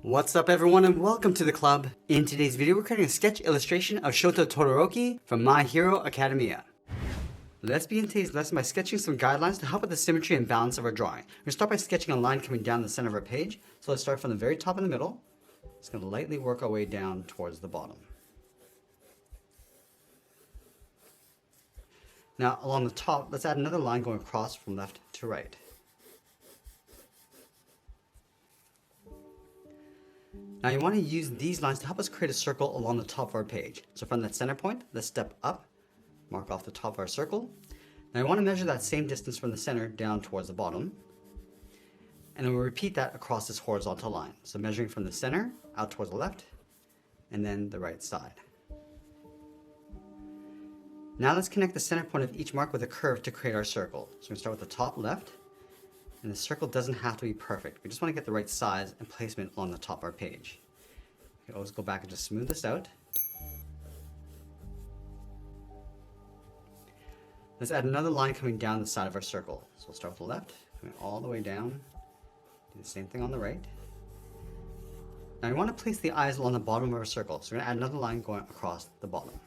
What's up everyone and welcome to the club. In today's video we're creating a sketch illustration of Shoto Todoroki from My Hero Academia. Let's begin today's lesson by sketching some guidelines to help with the symmetry and balance of our drawing. We're going to start by sketching a line coming down the center of our page. So let's start from the very top in the middle. Just going to lightly work our way down towards the bottom. Now along the top, let's add another line going across from left to right. Now you want to use these lines to help us create a circle along the top of our page. So from that center point, let's step up, mark off the top of our circle. Now I want to measure that same distance from the center down towards the bottom. And then we'll repeat that across this horizontal line. So measuring from the center out towards the left and then the right side. Now let's connect the center point of each mark with a curve to create our circle. So we're going to start with the top left. And the circle doesn't have to be perfect. We just want to get the right size and placement along the top of our page. You can always go back and just smooth this out. Let's add another line coming down the side of our circle. So we'll start with the left, coming all the way down. Do the same thing on the right. Now we want to place the eyes along the bottom of our circle. So we're going to add another line going across the bottom.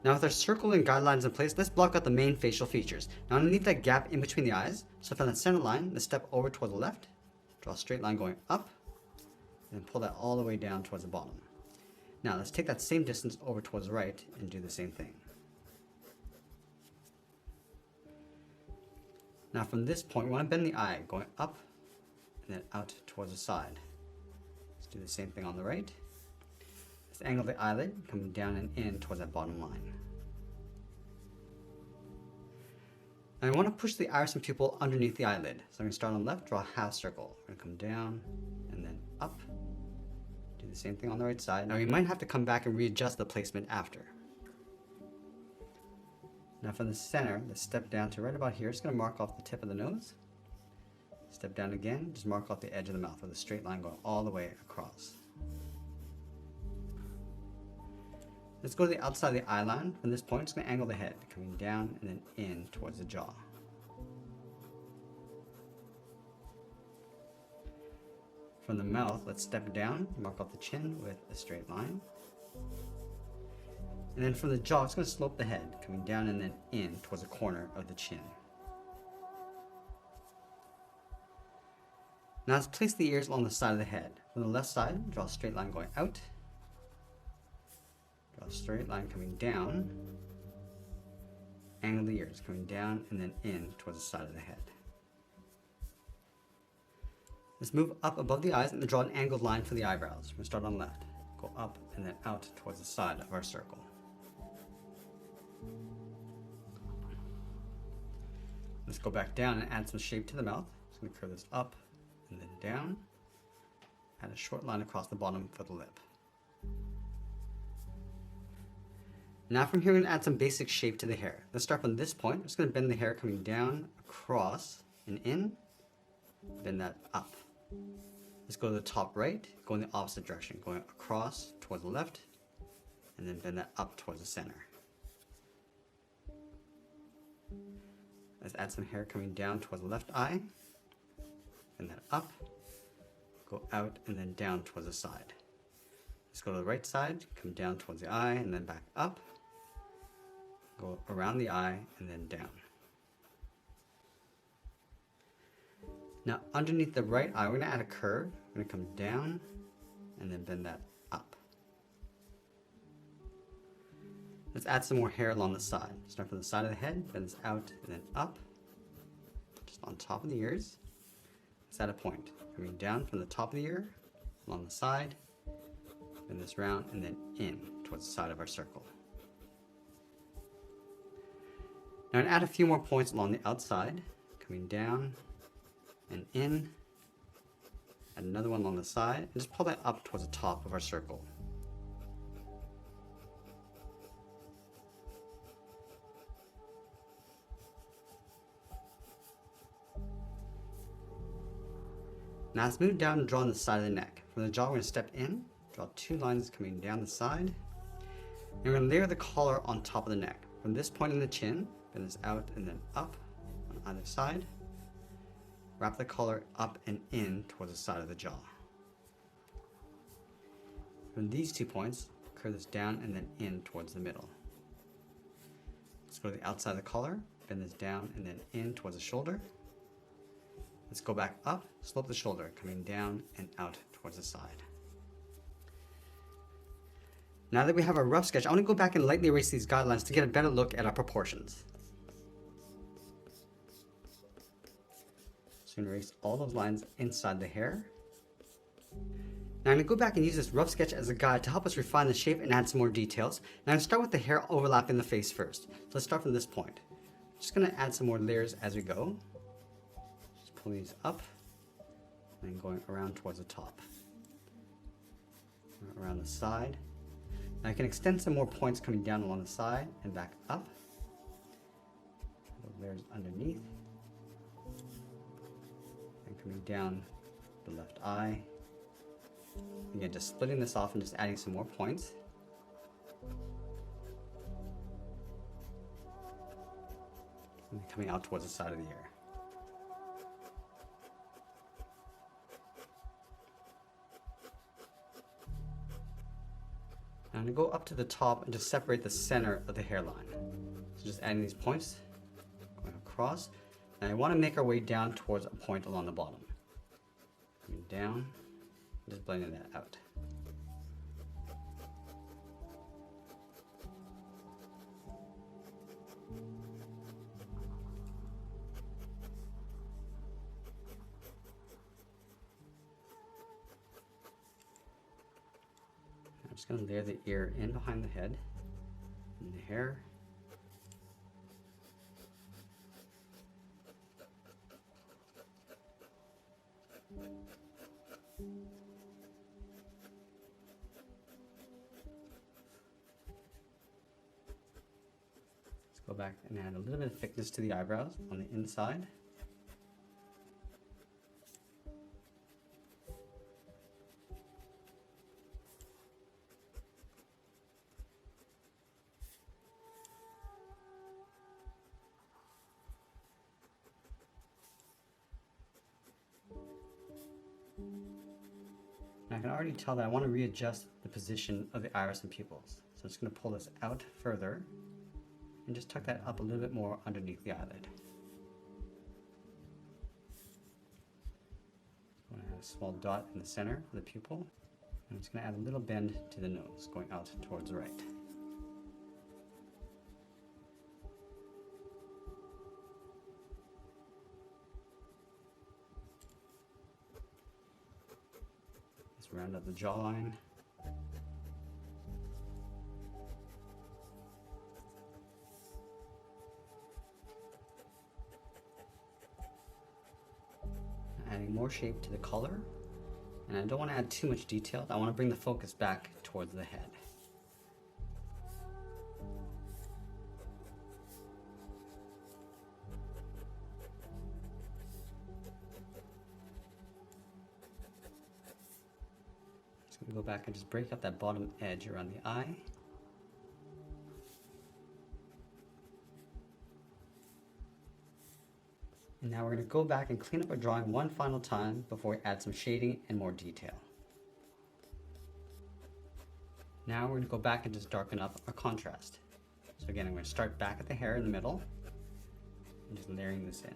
Now with our circle and guidelines in place, let's block out the main facial features. Now underneath that gap in between the eyes, so from that center line, let's step over toward the left, draw a straight line going up, and pull that all the way down towards the bottom. Now let's take that same distance over towards the right and do the same thing. Now from this point, we want to bend the eye going up and then out towards the side. Let's do the same thing on the right. Let's angle the eyelid coming down and in towards that bottom line. And I want to push the iris and pupil underneath the eyelid. So I'm going to start on the left, draw a half circle. I'm going to come down and then up. Do the same thing on the right side. Now we might have to come back and readjust the placement after. Now from the center, let's step down to right about here. Just going to mark off the tip of the nose. Step down again, just mark off the edge of the mouth with a straight line going all the way across. Let's go to the outside of the eye line. From this point, just going to angle the head, coming down and then in towards the jaw. From the mouth, let's step down, mark off the chin with a straight line. And then from the jaw, it's going to slope the head, coming down and then in towards the corner of the chin. Now let's place the ears along the side of the head. From the left side, draw a straight line going out. Draw a straight line coming down, angle the ears coming down and then in towards the side of the head. Let's move up above the eyes and then draw an angled line for the eyebrows. We're going to start on the left, go up and then out towards the side of our circle. Let's go back down and add some shape to the mouth. Just going to curve this up and then down. Add a short line across the bottom for the lip. Now from here, we're going to add some basic shape to the hair. Let's start from this point. I'm just going to bend the hair coming down, across, and in. Bend that up. Let's go to the top right, go in the opposite direction, going across towards the left, and then bend that up towards the center. Let's add some hair coming down towards the left eye. Bend that up, go out, and then down towards the side. Let's go to the right side, come down towards the eye, and then back up. Go around the eye and then down. Now underneath the right eye, we're going to add a curve. We're going to come down and then bend that up. Let's add some more hair along the side. Start from the side of the head, bend this out and then up, just on top of the ears. Let's add a point. Coming down from the top of the ear, along the side, bend this round and then in towards the side of our circle. Now I'm going to add a few more points along the outside, coming down and in. Add another one along the side, and just pull that up towards the top of our circle. Now let's move down and draw on the side of the neck. From the jaw, we're going to step in, draw two lines coming down the side, and we're going to layer the collar on top of the neck. From this point in the chin, bend this out and then up on either side. wrap the color up and in towards the side of the jaw. From these 2 points, curve this down and then in towards the middle. Let's go to the outside of the collar, bend this down and then in towards the shoulder. Let's go back up, slope the shoulder, coming down and out towards the side. Now that we have our rough sketch, I want to go back and lightly erase these guidelines to get a better look at our proportions. So I'm going to erase all those lines inside the hair. Now I'm going to go back and use this rough sketch as a guide to help us refine the shape and add some more details. Now I'm going to start with the hair overlapping the face first. So let's start from this point. Just going to add some more layers as we go. Just pull these up and going around towards the top. Around the side. Now I can extend some more points coming down along the side and back up. The layers underneath. And coming down the left eye. Again, just splitting this off and just adding some more points. And coming out towards the side of the ear. Now I'm going to go up to the top and just separate the center of the hairline. So just adding these points, going across. And I want to make our way down towards a point along the bottom. Coming down. Just blending that out. I'm just going to layer the ear in behind the head and the hair. Go back and add a little bit of thickness to the eyebrows on the inside. And I can already tell that I want to readjust the position of the iris and pupils. So I'm just going to pull this out further and just tuck that up a little bit more underneath the eyelid. I'm going to add a small dot in the center of the pupil. I'm just going to add a little bend to the nose, going out towards the right. Let's round up the jawline. Adding more shape to the color, and I don't want to add too much detail. I want to bring the focus back towards the head. Just going to go back and just break up that bottom edge around the eye. And now we're going to go back and clean up our drawing one final time before we add some shading and more detail. Now we're going to go back and just darken up our contrast. So again, I'm going to start back at the hair in the middle and just layering this in.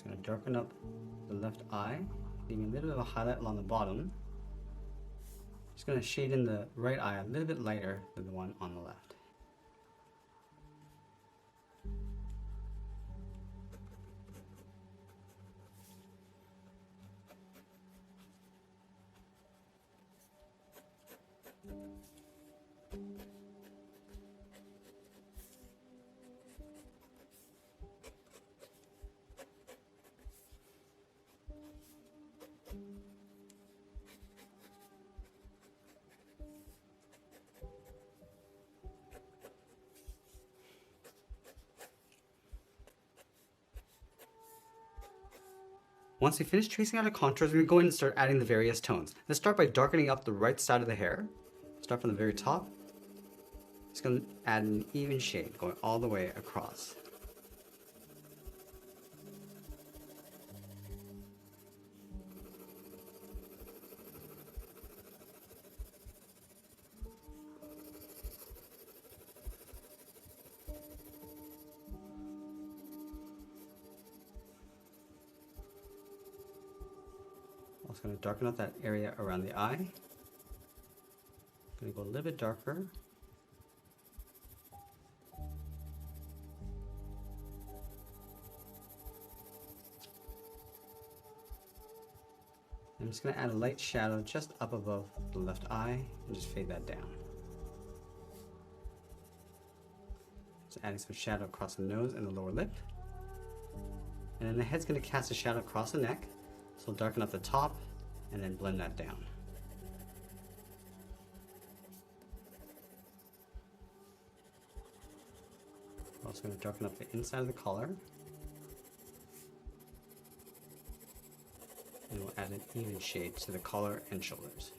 Just going to darken up the left eye, leaving a little bit of a highlight along the bottom. Just going to shade in the right eye a little bit lighter than the one on the left. Once we finish tracing out our contours, we're going to go in and start adding the various tones. Let's start by darkening up the right side of the hair. Start from the very top. Just going to add an even shade going all the way across. Also going to darken up that area around the eye. Going to go a little bit darker. I'm just going to add a light shadow just up above the left eye and just fade that down. Just adding some shadow across the nose and the lower lip. And then the head's going to cast a shadow across the neck. So we'll darken up the top and then blend that down. We're also going to darken up the inside of the collar. And we'll add an even shade to the collar and shoulders.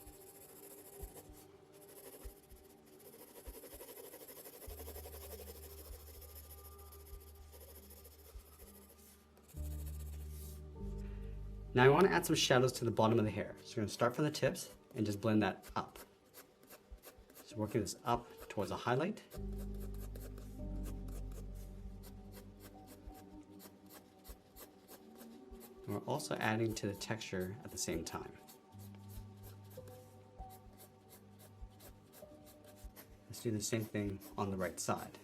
Now I want to add some shadows to the bottom of the hair. So we're going to start from the tips and just blend that up. So working this up towards a highlight. And we're also adding to the texture at the same time. Let's do the same thing on the right side.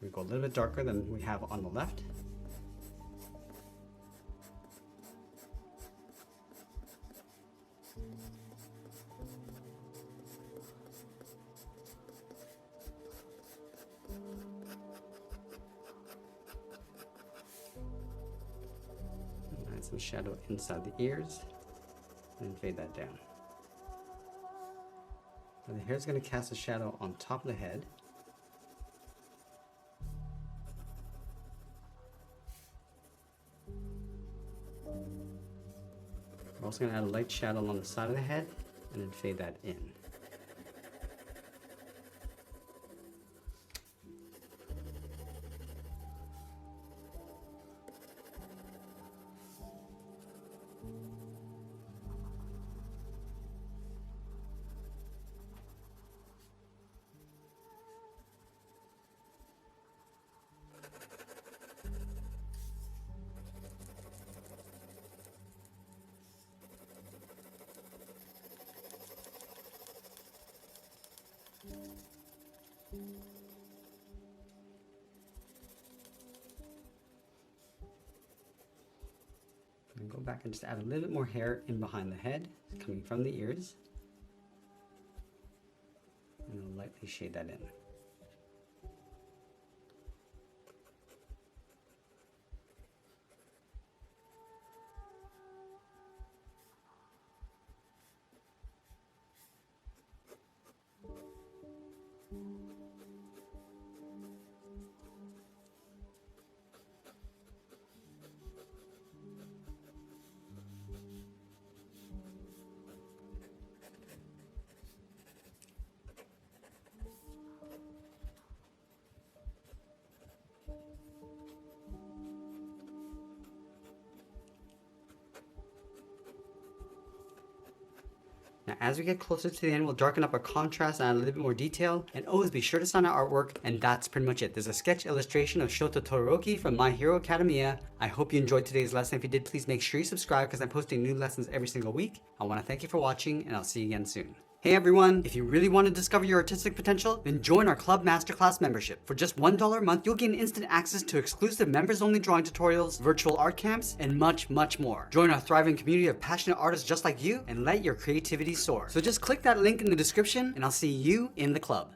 We go a little bit darker than we have on the left. Add some shadow inside the ears and fade that down. Now the hair is going to cast a shadow on top of the head. We're also going to add a light shadow along the side of the head and then fade that in. And go back and just add a little bit more hair in behind the head, coming from the ears. And we'll lightly shade that in. as we get closer to the end, we'll darken up our contrast and add a little bit more detail. And always be sure to sign our artwork, and that's pretty much it. There's a sketch illustration of Shoto Todoroki from My Hero Academia. I hope you enjoyed today's lesson. If you did, please make sure you subscribe because I'm posting new lessons every single week. I want to thank you for watching, and I'll see you again soon. Hey everyone, if you really want to discover your artistic potential, then join our Club Masterclass membership. For just $1 a month, you'll gain instant access to exclusive members-only drawing tutorials, virtual art camps, and much, much more. Join our thriving community of passionate artists just like you and let your creativity soar. So just click that link in the description and I'll see you in the club.